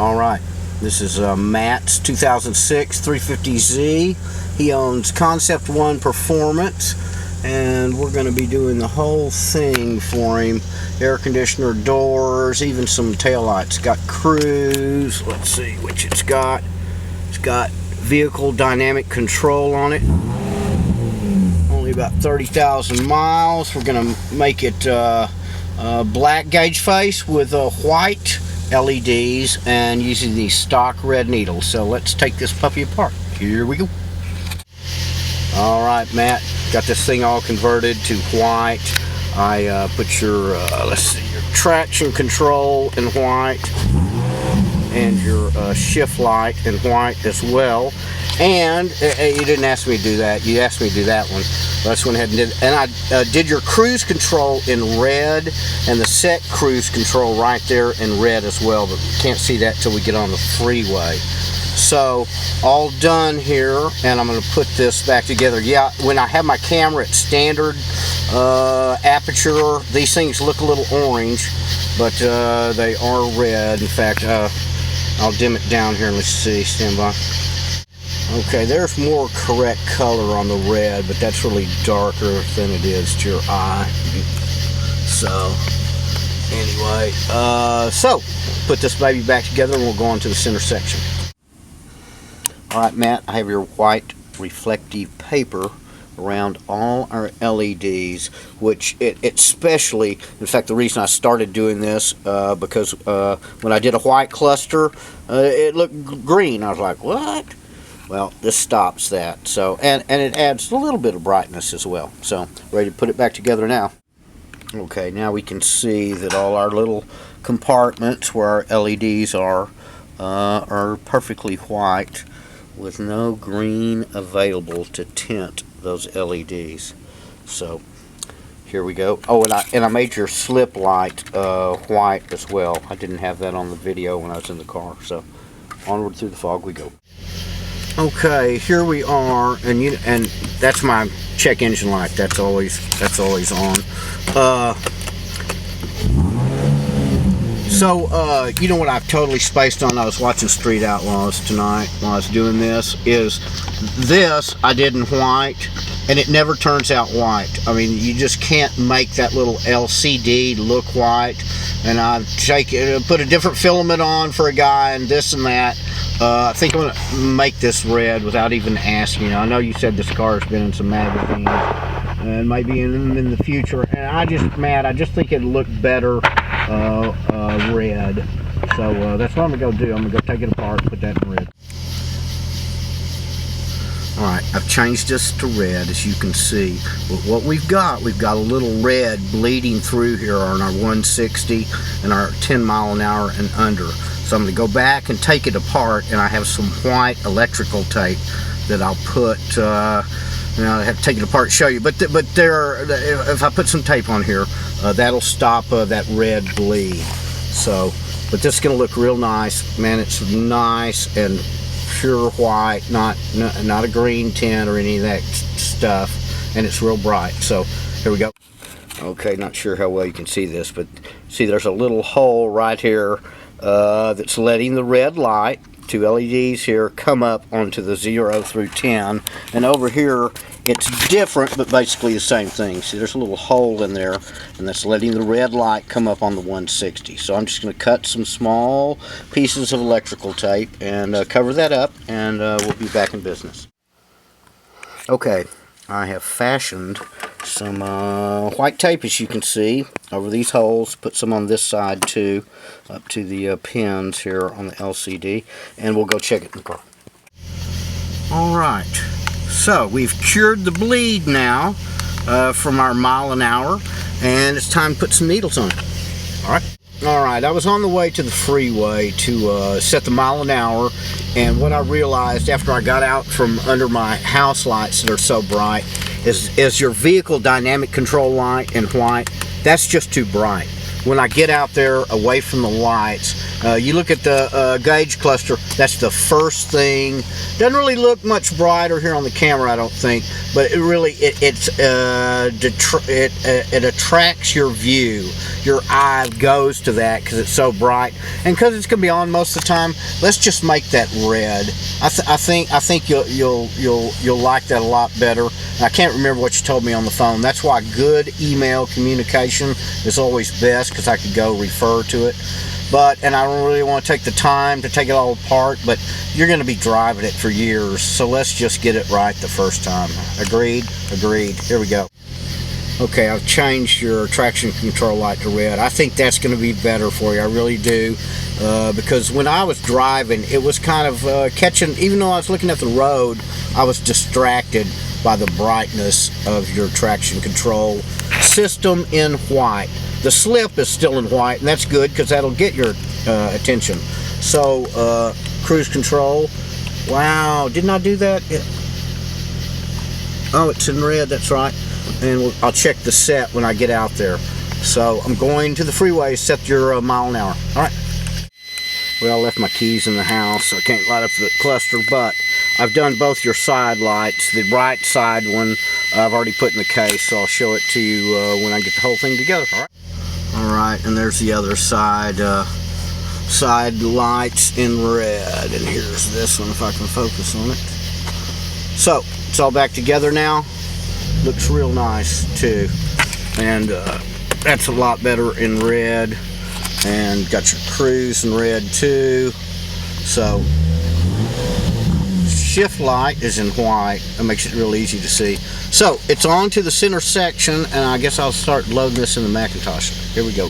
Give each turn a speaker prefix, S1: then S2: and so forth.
S1: Alright, this is Matt's 2006 350Z. He owns Concept One Performance, and we're going to be doing the whole thing for him. Air conditioner, doors, even some taillights. Got cruise, let's see which it's got. It's got vehicle dynamic control on it. Only about 30,000 miles. We're going to make it black gauge face with white LEDs and using these stock red needles. So let's take this puppy apart. Here we go. Alright, Matt, got this thing all converted to white. I put your let's see, your traction control in white and your shift light in white as well. And you didn't ask me to do that. You asked me to do that one. I just went ahead and did. And I did your cruise control in red, and the set cruise control right there in red as well. But you can't see that till we get on the freeway. So all done here, and I'm going to put this back together. Yeah, when I have my camera at standard aperture, these things look a little orange, but they are red. In fact, I'll dim it down here. Let's see. Stand by. Okay, there's more correct color on the red, but that's really darker than it is to your eye. So, anyway, so put this baby back together and we'll go on to the center section. Alright, Matt, I have your white reflective paper around all our LEDs, which it especially, in fact, the reason I started doing this, because when I did a white cluster, it looked green. I was like, what? Well, this stops that. So, and it adds a little bit of brightness as well. So, ready to put it back together now. Okay, now we can see that all our little compartments where our LEDs are perfectly white with no green available to tint those LEDs. So, here we go. Oh, and I made your slip light white as well. I didn't have that on the video when I was in the car. So, onward through the fog we go. Okay, here we are, and that's my check engine light. That's always on. So you know what I've totally spaced on? I was watching Street Outlaws tonight while I was doing this. This I did in white, and it never turns out white. I mean, you just can't make that little LCD look white. And I've put a different filament on for a guy, and this and that. I think I'm going to make this red without even asking you. I know you said this car has been in some magazines and maybe in the future. And Matt, I just think it'd look better red. So that's what I'm going to go do. I'm going to go take it apart and put that in red. Alright, I've changed this to red, as you can see. But what we've got a little red bleeding through here on our 160 and our 10 mile an hour and under. So I'm going to go back and take it apart, and I have some white electrical tape that I'll put, I have to take it apart and show you. But if I put some tape on here, that'll stop that red bleed. So, but this is going to look real nice. Man, it's nice and pure white, not a green tint or any of that stuff, and it's real bright. So here we go. Okay, not sure how well you can see this, but see there's a little hole right here that's letting the red light, two LEDs here, come up onto the 0 through 10, and over here it's different but basically the same thing. See, there's a little hole in there, and that's letting the red light come up on the 160. So I'm just going to cut some small pieces of electrical tape and cover that up, and we'll be back in business. Okay, I have fashioned some white tape, as you can see, over these holes. Put some on this side too, up to the pins here on the LCD, and we'll go check it in the car. Alright, so we've cured the bleed now from our mile an hour, and it's time to put some needles on it. Alright, I was on the way to the freeway to set the mile an hour, and what I realized after I got out from under my house lights that are so bright is your vehicle dynamic control light in white, that's just too bright. when I get out there away from the lights, you look at the gauge cluster, that's the first thing. Doesn't really look much brighter here on the camera, I don't think, but it really, it attracts your view. Your eye goes to that because it's so bright, and because it's gonna be on most of the time, let's just make that red. I think you'll like that a lot better. I can't remember what you told me on the phone. That's why good email communication is always best, because I could go refer to it. And I don't really want to take the time to take it all apart, but you're going to be driving it for years, so let's just get it right the first time. Agreed? Agreed. Here we go. Okay, I've changed your traction control light to red. I think that's going to be better for you. I really do. Because when I was driving, it was kind of catching, even though I was looking at the road, I was distracted by the brightness of your traction control system in white. The slip is still in white, and that's good because that'll get your attention. So, cruise control. Wow, didn't I do that? Oh, it's in red, that's right. And I'll check the set when I get out there. So, I'm going to the freeway, set your mile an hour. All right. Well, I left my keys in the house, so I can't light up the cluster, but I've done both your side lights. The right side one I've already put in the case, so I'll show it to you when I get the whole thing together. All right. All right, and there's the other side side lights in red, and here's this one if I can focus on it. So it's all back together now. Looks real nice too, and that's a lot better in red. And got your cruise in red too. So shift light is in white. That makes it real easy to see. So it's on to the center section, and I guess I'll start loading this in the Macintosh. Here we go.